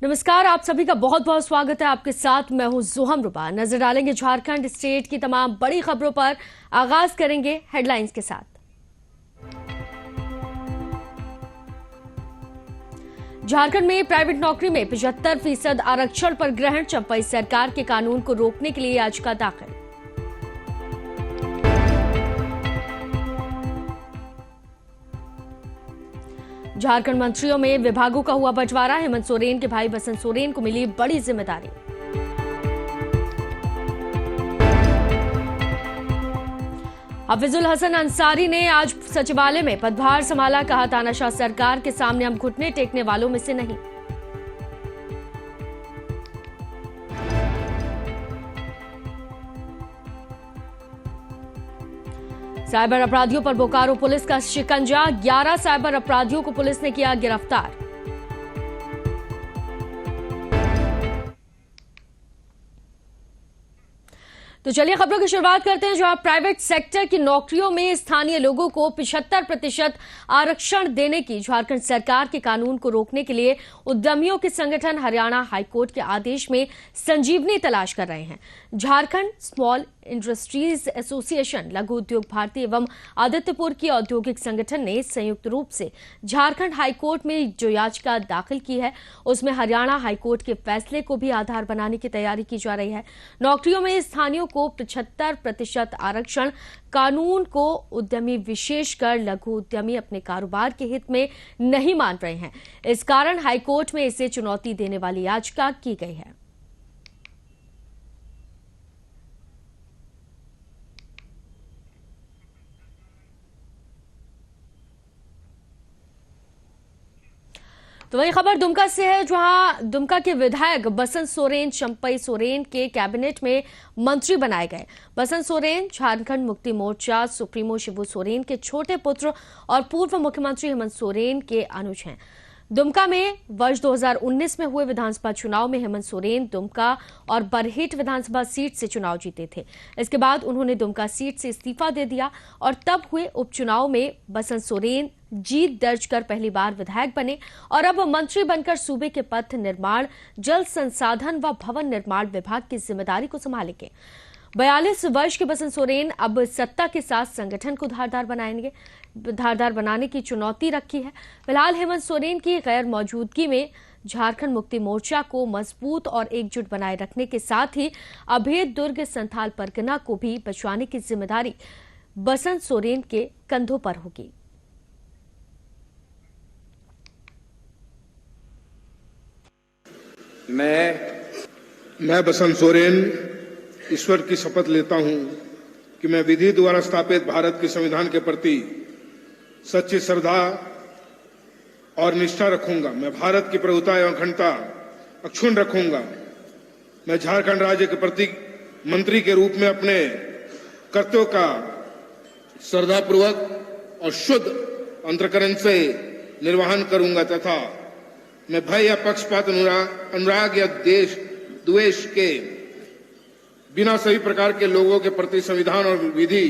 नमस्कार, आप सभी का बहुत बहुत स्वागत है। आपके साथ मैं हूं जोहम रुबा। नजर डालेंगे झारखंड स्टेट की तमाम बड़ी खबरों पर। आगाज करेंगे हेडलाइंस के साथ। झारखंड में प्राइवेट नौकरी में 75% आरक्षण पर ग्रहण, चंपई सरकार के कानून को रोकने के लिए याचिका दाखिल। झारखंड मंत्रियों में विभागों का हुआ बंटवारा, हेमंत सोरेन के भाई बसंत सोरेन को मिली बड़ी जिम्मेदारी। हफीजुल हसन अंसारी ने आज सचिवालय में पदभार संभाला, कहा तानाशाह सरकार के सामने हम घुटने टेकने वालों में से नहीं। साइबर अपराधियों पर बोकारो पुलिस का शिकंजा, 11 साइबर अपराधियों को पुलिस ने किया गिरफ्तार। तो चलिए खबरों की शुरुआत करते हैं। जहां प्राइवेट सेक्टर की नौकरियों में स्थानीय लोगों को 75% आरक्षण देने की झारखंड सरकार के कानून को रोकने के लिए उद्यमियों के संगठन हरियाणा हाईकोर्ट के आदेश में संजीवनी तलाश कर रहे हैं। झारखंड स्मॉल इंडस्ट्रीज एसोसिएशन, लघु उद्योग भारती एवं आदित्यपुर की औद्योगिक संगठन ने संयुक्त रूप से झारखंड हाईकोर्ट में जो याचिका दाखिल की है, उसमें हरियाणा हाईकोर्ट के फैसले को भी आधार बनाने की तैयारी की जा रही है। नौकरियों में स्थानीयों को 75% आरक्षण कानून को उद्यमी, विशेषकर लघु उद्यमी, अपने कारोबार के हित में नहीं मान रहे हैं। इस कारण हाईकोर्ट में इसे चुनौती देने वाली याचिका की गई है। तो वही खबर दुमका से है, जहां दुमका के विधायक बसंत सोरेन चंपई सोरेन के कैबिनेट में मंत्री बनाए गए। बसंत सोरेन झारखंड मुक्ति मोर्चा सुप्रीमो शिबू सोरेन के छोटे पुत्र और पूर्व मुख्यमंत्री हेमंत सोरेन के अनुज हैं। दुमका में वर्ष 2019 में हुए विधानसभा चुनाव में हेमंत सोरेन दुमका और बरहेट विधानसभा सीट से चुनाव जीते थे। इसके बाद उन्होंने दुमका सीट से इस्तीफा दे दिया और तब हुए उपचुनाव में बसंत सोरेन जीत दर्ज कर पहली बार विधायक बने और अब मंत्री बनकर सूबे के पथ निर्माण, जल संसाधन व भवन निर्माण विभाग की जिम्मेदारी को संभालेंगे। 42 वर्ष के बसंत सोरेन अब सत्ता के साथ संगठन को धारदार बनाने की चुनौती रखी है। फिलहाल हेमंत सोरेन की गैर मौजूदगी में झारखंड मुक्ति मोर्चा को मजबूत और एकजुट बनाए रखने के साथ ही अभेद दुर्ग संथाल परगना को भी बचाने की जिम्मेदारी बसंत सोरेन के कंधों पर होगी। मैं बसंत सोरेन ईश्वर की शपथ लेता हूं कि मैं विधि द्वारा स्थापित भारत के संविधान के प्रति सच्ची श्रद्धा और निष्ठा रखूंगा। मैं भारत की प्रभुता एवं अखंडता अक्षुण्ण रखूंगा। मैं झारखंड राज्य के प्रति मंत्री के रूप में अपने कर्तव्यों का श्रद्धापूर्वक और शुद्ध अंतःकरण से निर्वहन करूंगा तथा मैं भय या पक्षपात, अनुराग या द्वेष के बिना सभी प्रकार के लोगों के प्रति संविधान और विधि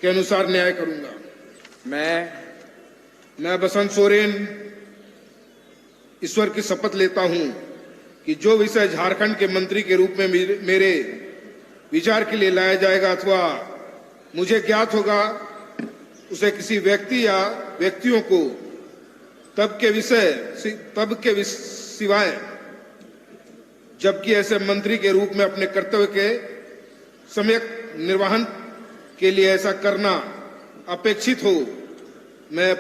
के अनुसार न्याय करूंगा। मैं बसंत सोरेन ईश्वर की शपथ लेता हूं कि जो विषय झारखंड के मंत्री के रूप में मेरे विचार के लिए लाया जाएगा अथवा मुझे ज्ञात होगा, उसे किसी व्यक्ति या व्यक्तियों को तब के सिवाय, जबकि ऐसे मंत्री के रूप में अपने कर्तव्य के सम्यक निर्वहन के लिए ऐसा करना अपेक्षित हो, मैं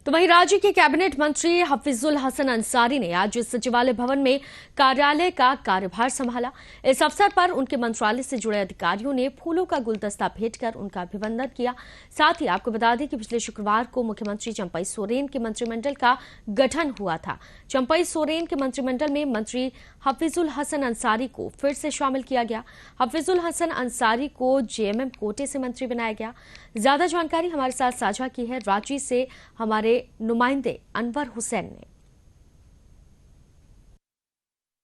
तो वहीं राज्य के कैबिनेट मंत्री हफीजुल हसन अंसारी ने आज सचिवालय भवन में कार्यालय का कार्यभार संभाला। इस अवसर पर उनके मंत्रालय से जुड़े अधिकारियों ने फूलों का गुलदस्ता भेंटकर उनका अभिनंदन किया। साथ ही आपको बता दें कि पिछले शुक्रवार को मुख्यमंत्री चंपई सोरेन के मंत्रिमंडल का गठन हुआ था। चंपई सोरेन के मंत्रिमंडल में मंत्री हफीजुल हसन अंसारी को फिर से शामिल किया गया। हफीजुल हसन अंसारी को जेएमएम कोटे से मंत्री बनाया गया। ज्यादा जानकारी हमारे साथ साझा की है रांची से हमारे नुमाइंदे अनवर हुसैन ने।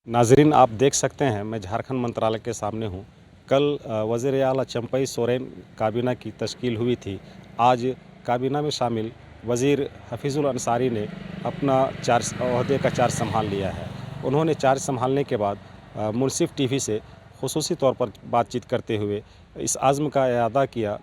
नाजरीन, आप देख सकते हैं मैं झारखंड मंत्रालय के सामने हूं। कल वज़ीर आला चंपई सोरेन काबीना की तश्कील हुई थी। आज काबीना में शामिल वज़ीर हफीज़ुल अंसारी ने अपना ओहदे का चार्ज संभाल लिया है। उन्होंने चार्ज संभालने के बाद मुनसिफ टीवी से खुसूसी तौर पर बातचीत करते हुए इस आज़्म का इरादा किया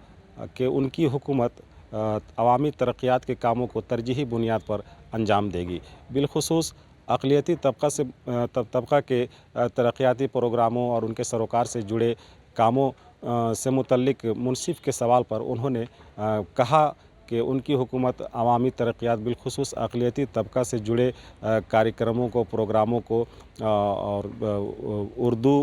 कि उनकी हुकूमत अवामी तरक्यात के कामों को तरजीही बुनियाद पर अंजाम देगी। बिलखुसूस अक़लियती तबक़ा के तरक्याती प्रोग्रामों और उनके सरोकार से जुड़े कामों से मुतल्लिक मुनसिफ के सवाल पर उन्होंने कहा कि उनकी हुकूमत अवामी तरक्यात बिलखुसूस अक़लियती तबक़ा से जुड़े कार्यक्रमों को, प्रोग्रामों को और उर्दू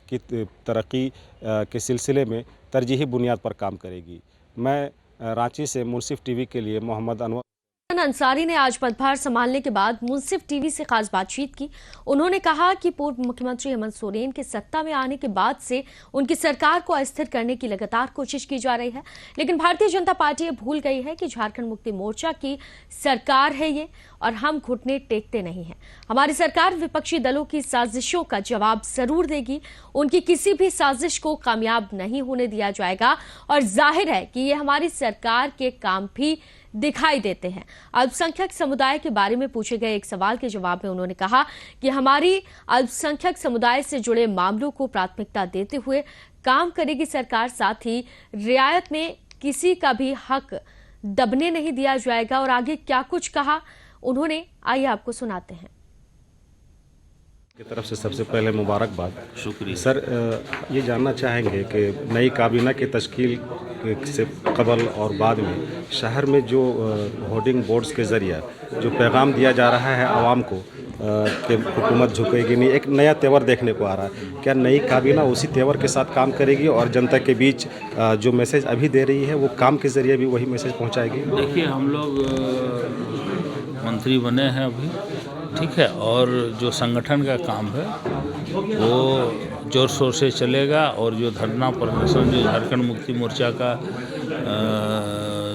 की तरक्की के सिलसिले में तरजीही बुनियाद पर काम करेगी। मैं रांची से मुनसिफ टीवी के लिए मोहम्मद अनवर अंसारी ने आज पदभार संभालने के बाद मुनसिफ टीवी से खास बातचीत की। उन्होंने कहा कि पूर्व मुख्यमंत्री हेमंत सोरेन के सत्ता में आने के बाद से उनकी सरकार को अस्थिर करने की लगातार कोशिश की जा रही है, लेकिन भारतीय जनता पार्टी ये भूल गई है कि झारखंड मुक्ति मोर्चा की सरकार है ये, और हम घुटने टेकते नहीं हैं। हमारी सरकार विपक्षी दलों की साजिशों का जवाब जरूर देगी, उनकी किसी भी साजिश को कामयाब नहीं होने दिया जाएगा, और जाहिर है कि ये हमारी सरकार के काम भी दिखाई देते हैं। अल्पसंख्यक समुदाय के बारे में पूछे गए एक सवाल के जवाब में उन्होंने कहा कि हमारी अल्पसंख्यक समुदाय से जुड़े मामलों को प्राथमिकता देते हुए काम करेगी सरकार, साथ ही रियायत में किसी का भी हक दबने नहीं दिया जाएगा। और आगे क्या कुछ कहा उन्होंने, आइए आपको सुनाते हैं। की तरफ से सबसे पहले मुबारकबाद। शुक्रिया सर, ये जानना चाहेंगे कि नई काबीना की तश्कील से कबल और बाद में शहर में जो होर्डिंग बोर्ड्स के ज़रिए जो पैगाम दिया जा रहा है आवाम को कि हुकूमत झुकेगी नहीं, एक नया तेवर देखने को आ रहा है। क्या नई काबीना उसी तेवर के साथ काम करेगी और जनता के बीच जो मैसेज अभी दे रही है वो काम के ज़रिए भी वही मैसेज पहुँचाएगी? देखिए, हम लोग मंत्री बने हैं अभी, ठीक है, और जो संगठन का काम है वो जोर शोर से चलेगा। और जो धरना प्रदर्शन जो झारखंड मुक्ति मोर्चा का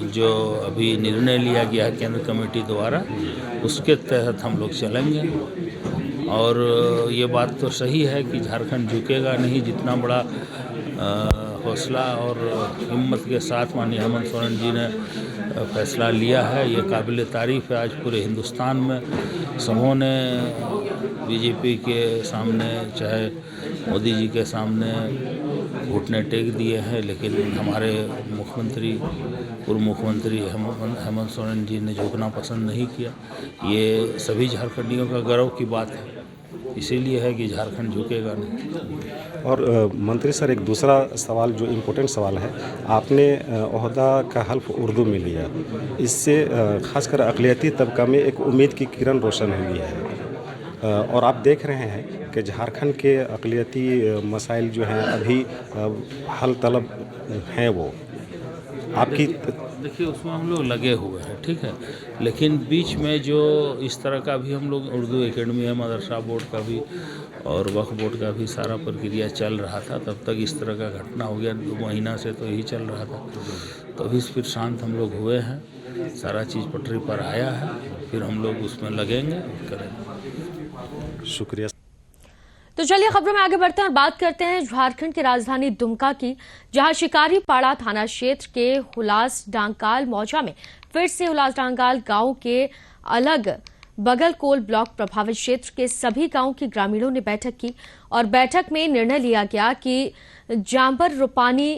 जो अभी निर्णय लिया गया है केंद्र कमेटी द्वारा, उसके तहत हम लोग चलेंगे। और ये बात तो सही है कि झारखंड झुकेगा नहीं। जितना बड़ा हौसला और हिम्मत के साथ माननीय हेमंत सोरेन जी ने फैसला लिया है, ये काबिल तारीफ़ है। आज पूरे हिंदुस्तान में समूह ने बीजेपी के सामने, चाहे मोदी जी के सामने घुटने टेक दिए हैं, लेकिन हमारे मुख्यमंत्री, पूर्व मुख्यमंत्री हेमंत सोरेन जी ने झुकना पसंद नहीं किया। ये सभी झारखंडियों का गर्व की बात है, इसीलिए है कि झारखंड झुकेगा नहीं। और मंत्री सर, एक दूसरा सवाल जो इम्पोर्टेंट सवाल है, आपने ओहदा का हल्फ उर्दू में लिया, इससे खासकर अक़लियती तबका में एक उम्मीद की किरण रोशन हुई है। और आप देख रहे हैं कि झारखंड के अक़लियती मसाइल जो हैं अभी हल तलब हैं, वो आपकी देखिए उसमें हम लोग लगे हुए हैं, ठीक है, लेकिन बीच में जो इस तरह का भी हम लोग उर्दू एकेडमी है, मदरसा बोर्ड का भी और वक्फ बोर्ड का भी सारा प्रक्रिया चल रहा था, तब तक इस तरह का घटना हो गया। 2 महीना से तो यही चल रहा था, तो अभी फिर शांत हम लोग हुए हैं, सारा चीज़ पटरी पर आया है, फिर हम लोग उसमें लगेंगे, करेंगे। शुक्रिया। तो चलिए खबरों में आगे बढ़ते हैं और बात करते हैं झारखंड की राजधानी दुमका की, जहां शिकारीपाड़ा थाना क्षेत्र के हुलास डांगाल मौजा में फिर से हुलास डांगाल गांव के अलग बगलकोल ब्लॉक प्रभावित क्षेत्र के सभी गांवों के ग्रामीणों ने बैठक की और बैठक में निर्णय लिया गया कि जांबर रूपानी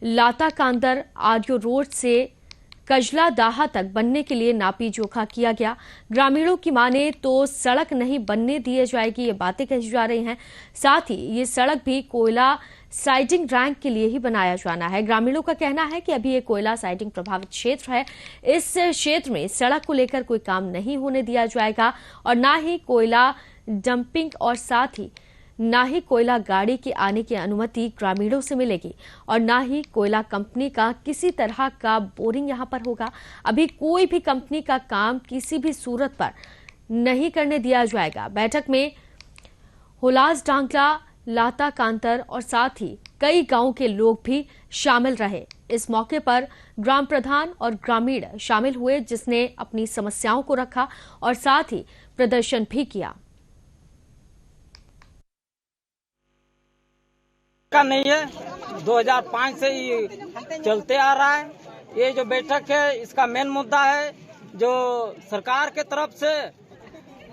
लाता कांदर आडियो रोड से कजला दाहा तक बनने के लिए नापी जोखा किया गया। ग्रामीणों की माने तो सड़क नहीं बनने दी जाएगी, ये बातें कही जा रही हैं। साथ ही ये सड़क भी कोयला साइडिंग रैंक के लिए ही बनाया जाना है। ग्रामीणों का कहना है कि अभी ये कोयला साइडिंग प्रभावित क्षेत्र है, इस क्षेत्र में सड़क को लेकर कोई काम नहीं होने दिया जाएगा और ना ही कोयला डंपिंग और साथ ही ना ही कोयला गाड़ी के आने की अनुमति ग्रामीणों से मिलेगी और ना ही कोयला कंपनी का किसी तरह का बोरिंग यहां पर होगा। अभी कोई भी कंपनी का काम किसी भी सूरत पर नहीं करने दिया जाएगा। बैठक में हुलास डांगला, लाता कांतर और साथ ही कई गांवों के लोग भी शामिल रहे। इस मौके पर ग्राम प्रधान और ग्रामीण शामिल हुए, जिसने अपनी समस्याओं को रखा और साथ ही प्रदर्शन भी किया। का नहीं है, 2005 से ये चलते आ रहा है। ये जो बैठक है इसका मेन मुद्दा है जो सरकार के तरफ से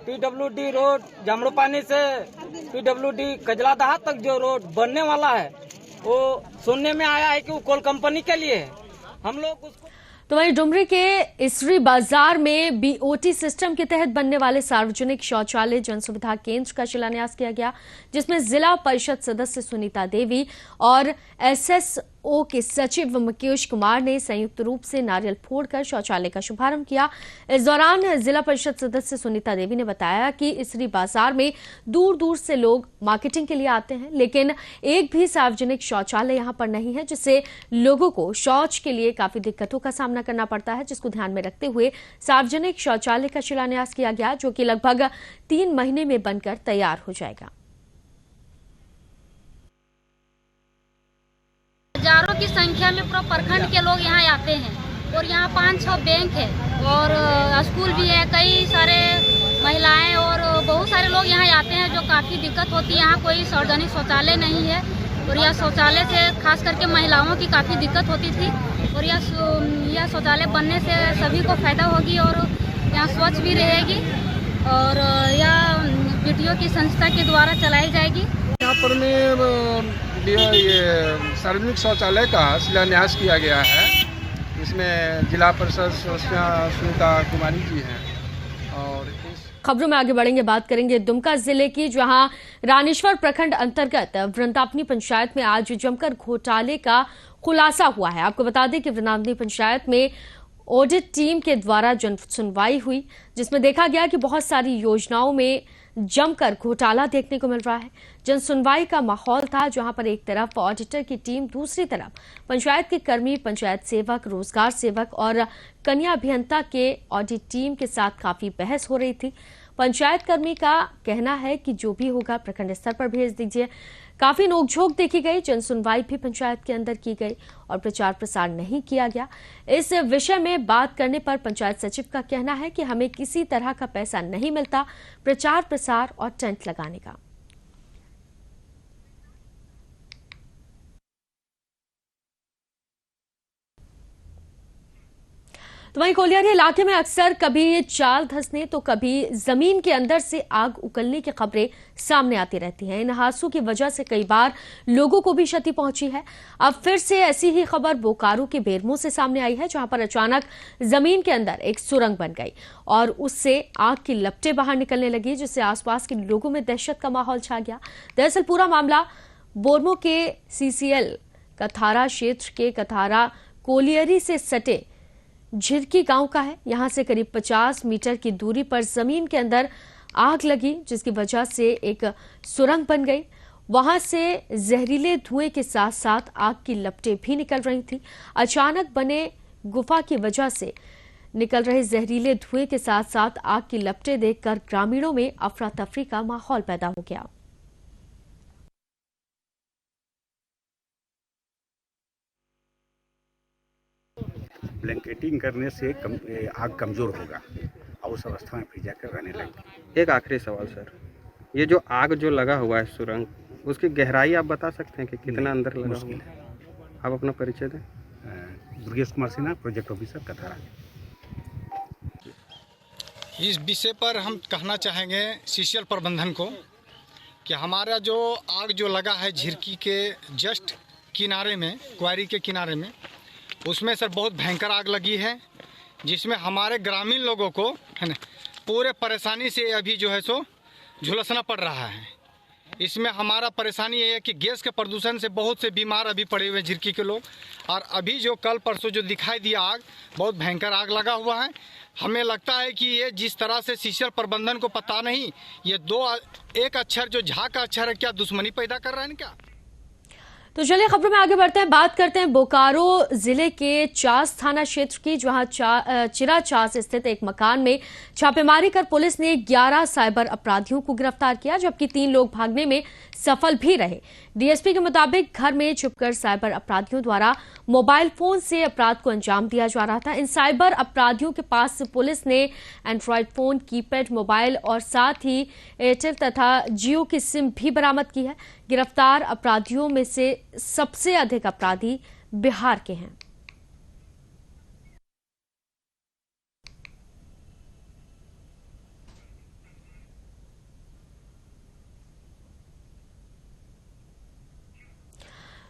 PWD रोड जामड़ू पानी से PWD कजलादहा तक जो रोड बनने वाला है वो सुनने में आया है कि वो कोल कंपनी के लिए है। हम लोग उसको तो वहीं डुमरी के इसरी बाजार में BOT सिस्टम के तहत बनने वाले सार्वजनिक शौचालय जन सुविधा केंद्र का शिलान्यास किया गया, जिसमें जिला परिषद सदस्य सुनीता देवी और SSO के सचिव मुकेश कुमार ने संयुक्त रूप से नारियल फोड़कर शौचालय का शुभारंभ किया। इस दौरान जिला परिषद सदस्य सुनीता देवी ने बताया कि इसरी बाजार में दूर दूर से लोग मार्केटिंग के लिए आते हैं, लेकिन एक भी सार्वजनिक शौचालय यहां पर नहीं है, जिससे लोगों को शौच के लिए काफी दिक्कतों का सामना करना पड़ता है, जिसको ध्यान में रखते हुए सार्वजनिक शौचालय का शिलान्यास किया गया, जो कि लगभग 3 महीने में बनकर तैयार हो जाएगा। हजारों की संख्या में पूरा प्रखंड के लोग यहाँ आते हैं और यहाँ 5-6 बैंक है और स्कूल भी है, कई सारे महिलाएं और बहुत सारे लोग यहाँ आते हैं, जो काफ़ी दिक्कत होती है। यहाँ कोई सार्वजनिक शौचालय नहीं है और यह शौचालय से खास करके महिलाओं की काफ़ी दिक्कत होती थी और यह शौचालय बनने से सभी को फायदा होगी और यहाँ स्वच्छ भी रहेगी और यह BDO की संस्था के द्वारा चलाई जाएगी। यहाँ पर में ये सार्वजनिक शौचालय का शिलान्यास किया गया है। इसमें जिला परिषद सुनीता कुमारी जी हैं। और खबरों में आगे बढ़ेंगे, बात करेंगे दुमका जिले की, जहां रानीश्वर प्रखंड अंतर्गत वृंदावनी पंचायत में आज जमकर घोटाले का खुलासा हुआ है। आपको बता दें कि वृंदावनी पंचायत में ऑडिट टीम के द्वारा जन सुनवाई हुई, जिसमें देखा गया कि बहुत सारी योजनाओं में जमकर घोटाला देखने को मिल रहा है। जन सुनवाई का माहौल था, जहां पर एक तरफ ऑडिटर की टीम, दूसरी तरफ पंचायत के कर्मी, पंचायत सेवक, रोजगार सेवक और कन्या अभियंता के ऑडिट टीम के साथ काफी बहस हो रही थी। पंचायत कर्मी का कहना है कि जो भी होगा प्रखंड स्तर पर भेज दीजिए। काफी नोकझोंक देखी गई, जन सुनवाई भी पंचायत के अंदर की गई और प्रचार प्रसार नहीं किया गया। इस विषय में बात करने पर पंचायत सचिव का कहना है कि हमें किसी तरह का पैसा नहीं मिलता प्रचार प्रसार और टेंट लगाने का। तो वहीं कोलियारी इलाके में अक्सर कभी चाल धंसने तो कभी जमीन के अंदर से आग उगलने की खबरें सामने आती रहती हैं। इन हादसों की वजह से कई बार लोगों को भी क्षति पहुंची है। अब फिर से ऐसी ही खबर बोकारो के बेरमो से सामने आई है, जहां पर अचानक जमीन के अंदर एक सुरंग बन गई और उससे आग की लपटें बाहर निकलने लगी, जिससे आसपास के लोगों में दहशत का माहौल छा गया। दरअसल पूरा मामला बोरमो के CCL कथारा क्षेत्र के कथारा कोलियरी से सटे झिरकी गांव का है। यहां से करीब 50 मीटर की दूरी पर जमीन के अंदर आग लगी, जिसकी वजह से एक सुरंग बन गई। वहां से जहरीले धुएं के साथ साथ आग की लपटें भी निकल रही थी। अचानक बने गुफा की वजह से निकल रहे जहरीले धुएं के साथ साथ आग की लपटें देखकर ग्रामीणों में अफरा तफरी का माहौल पैदा हो गया। ब्लैंकेटिंग करने से आग कमज़ोर होगा और उस अवस्था में फिर जाकर रहने लगेगी। एक आखिरी सवाल सर, ये जो आग जो लगा हुआ है सुरंग, उसकी गहराई आप बता सकते हैं कि कितना अंदर लगा हुआ है? आप अपना परिचय दें। Durgesh Kumar Sinha, project officer Kathara. इस विषय पर हम कहना चाहेंगे CCL प्रबंधन को कि हमारा जो आग जो लगा है झिरकी के जस्ट किनारे में, क्वारी के किनारे में, उसमें सर बहुत भयंकर आग लगी है, जिसमें हमारे ग्रामीण लोगों को है ना पूरे परेशानी से अभी जो है सो झुलसना पड़ रहा है। इसमें हमारा परेशानी ये है कि गैस के प्रदूषण से बहुत से बीमार अभी पड़े हुए झिरकी के लोग, और अभी जो कल परसों जो दिखाई दिया आग, बहुत भयंकर आग लगा हुआ है। हमें लगता है कि ये जिस तरह से CCL प्रबंधन को पता नहीं, ये एक अक्षर जो झा का अक्षर है, क्या दुश्मनी पैदा कर रहे हैं क्या? तो चलिए खबरों में आगे बढ़ते हैं, बात करते हैं बोकारो जिले के चास थाना क्षेत्र की, जहां चिरा चास स्थित एक मकान में छापेमारी कर पुलिस ने 11 साइबर अपराधियों को गिरफ्तार किया, जबकि 3 लोग भागने में सफल भी रहे। DSP के मुताबिक घर में छुपकर साइबर अपराधियों द्वारा मोबाइल फोन से अपराध को अंजाम दिया जा रहा था। इन साइबर अपराधियों के पास से पुलिस ने एंड्रॉयड फोन, कीपैड मोबाइल और साथ ही एयरटेल तथा जियो की सिम भी बरामद की है। गिरफ्तार अपराधियों में से सबसे अधिक अपराधी बिहार के हैं।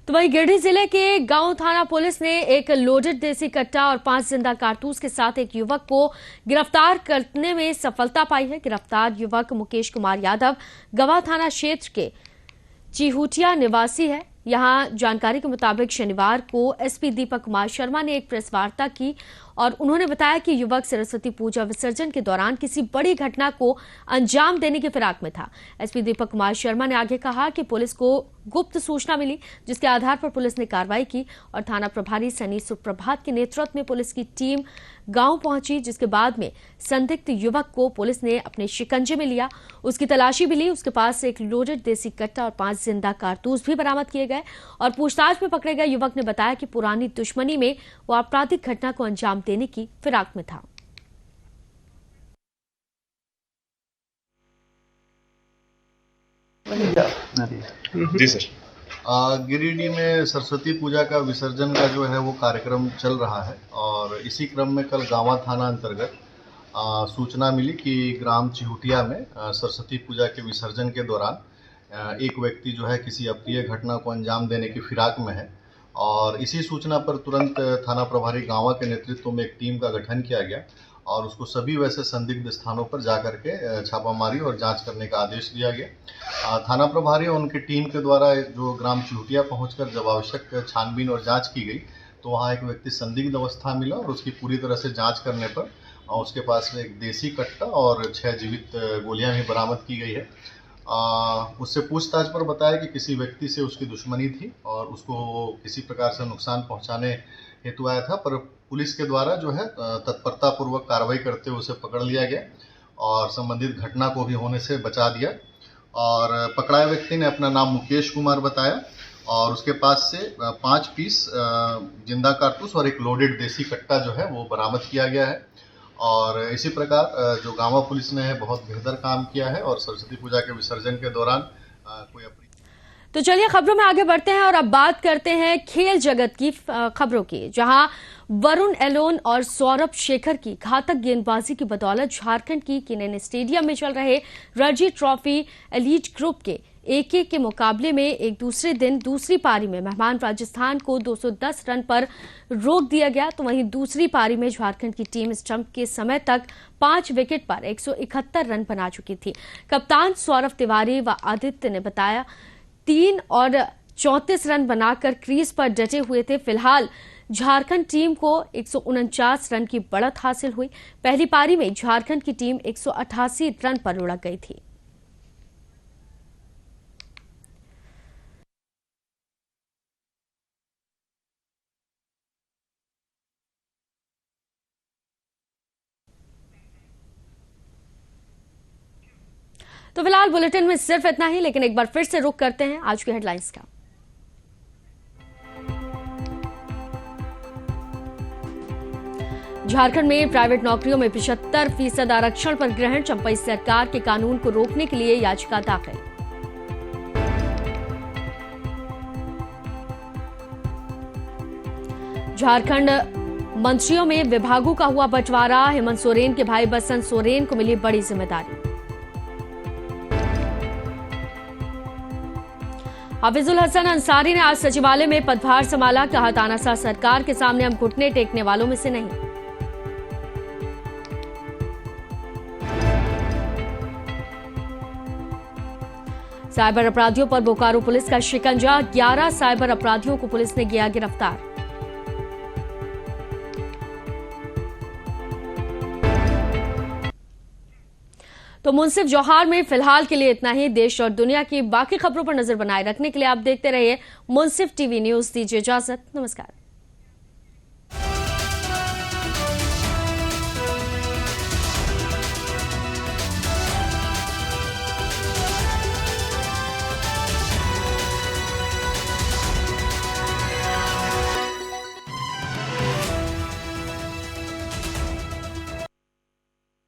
तो वहीं गिरिडीह जिले के गांव थाना पुलिस ने एक लोडेड देसी कट्टा और 5 जिंदा कारतूस के साथ एक युवक को गिरफ्तार करने में सफलता पाई है। गिरफ्तार युवक मुकेश कुमार यादव गवा थाना क्षेत्र के चिहुटिया निवासी है। यहां जानकारी के मुताबिक शनिवार को एसपी दीपक कुमार शर्मा ने एक प्रेस वार्ता की और उन्होंने बताया कि युवक सरस्वती पूजा विसर्जन के दौरान किसी बड़ी घटना को अंजाम देने की फिराक में था। एसपी दीपक कुमार शर्मा ने आगे कहा कि पुलिस को गुप्त सूचना मिली, जिसके आधार पर पुलिस ने कार्रवाई की और थाना प्रभारी सनी सुप्रभात के नेतृत्व में पुलिस की टीम गांव पहुंची, जिसके बाद में संदिग्ध युवक को पुलिस ने अपने शिकंजे में लिया। उसकी तलाशी भी ली। उसके पास से एक लोडेड देसी कट्टा और 5 जिंदा कारतूस भी बरामद किए गए और पूछताछ में पकड़े गए युवक ने बताया कि पुरानी दुश्मनी में वो आपराधिक घटना को अंजाम देने की फिराक में था। जी सर। गिरिडीह में सरस्वती पूजा का विसर्जन का जो है वो कार्यक्रम चल रहा है और इसी क्रम में कल गांवा थाना अंतर्गत सूचना मिली कि ग्राम चिहुटिया में सरस्वती पूजा के विसर्जन के दौरान एक व्यक्ति जो है किसी अप्रिय घटना को अंजाम देने की फिराक में है और इसी सूचना पर तुरंत थाना प्रभारी गांवा के नेतृत्व में एक टीम का गठन किया गया और उसको सभी वैसे संदिग्ध स्थानों पर जाकर के छापामारी और जांच करने का आदेश दिया गया। थाना प्रभारी और उनकी टीम के द्वारा जो ग्राम चिहुटिया पहुंचकर जब आवश्यक छानबीन और जांच की गई तो वहां एक व्यक्ति संदिग्ध अवस्था मिला और उसकी पूरी तरह से जांच करने पर उसके पास एक देसी कट्टा और 6 जीवित गोलियां भी बरामद की गई है। उससे पूछताछ पर बताया कि किसी व्यक्ति से उसकी दुश्मनी थी और उसको किसी प्रकार से नुकसान पहुंचाने हेतु आया था, पर पुलिस के द्वारा जो है तत्परता पूर्वक कार्रवाई करते हुए उसे पकड़ लिया गया और संबंधित घटना को भी होने से बचा दिया। और पकड़ाए व्यक्ति ने अपना नाम मुकेश कुमार बताया और उसके पास से 5 पीस जिंदा कारतूस और एक लोडेड देसी कट्टा जो है वो बरामद किया गया है। और इसी प्रकार जो गांवा पुलिस ने है बहुत बेहतर काम किया है और सरस्वती पूजा के विसर्जन के दौरान कोई तो चलिए खबरों में आगे बढ़ते हैं और अब बात करते हैं खेल जगत की खबरों की, जहां वरुण एलोन और सौरभ शेखर की घातक गेंदबाजी की बदौलत झारखंड की किनेन स्टेडियम में चल रहे रणजी ट्रॉफी एलीट ग्रुप के एक-एक के मुकाबले में एक दूसरे दिन दूसरी पारी में मेहमान राजस्थान को 210 रन पर रोक दिया गया। तो वहीं दूसरी पारी में झारखंड की टीम स्टंप के समय तक 5 विकेट पर 171 रन बना चुकी थी। कप्तान सौरभ तिवारी व आदित्य ने बताया 3 और 34 रन बनाकर क्रीज पर डटे हुए थे। फिलहाल झारखंड टीम को 149 रन की बढ़त हासिल हुई। पहली पारी में झारखंड की टीम 188 रन पर लुढ़क गई थी। तो फिलहाल बुलेटिन में सिर्फ इतना ही, लेकिन एक बार फिर से रुख करते हैं आज की हेडलाइंस का। झारखंड में प्राइवेट नौकरियों में 75% आरक्षण पर ग्रहण, चंपई सरकार के कानून को रोकने के लिए याचिका दाखिल। झारखंड मंत्रियों में विभागों का हुआ बंटवारा, हेमंत सोरेन के भाई बसंत सोरेन को मिली बड़ी जिम्मेदारी। हाफिजुल हसन अंसारी ने आज सचिवालय में पदभार संभाला, कहा तानाशाह सरकार के सामने हम घुटने टेकने वालों में से नहीं। साइबर अपराधियों पर बोकारो पुलिस का शिकंजा, 11 साइबर अपराधियों को पुलिस ने किया गिरफ्तार। तो मुंसिफ जौहार में फिलहाल के लिए इतना ही। देश और दुनिया की बाकी खबरों पर नजर बनाए रखने के लिए आप देखते रहिए मुंसिफ टीवी न्यूज। दीजिए इजाजत, नमस्कार।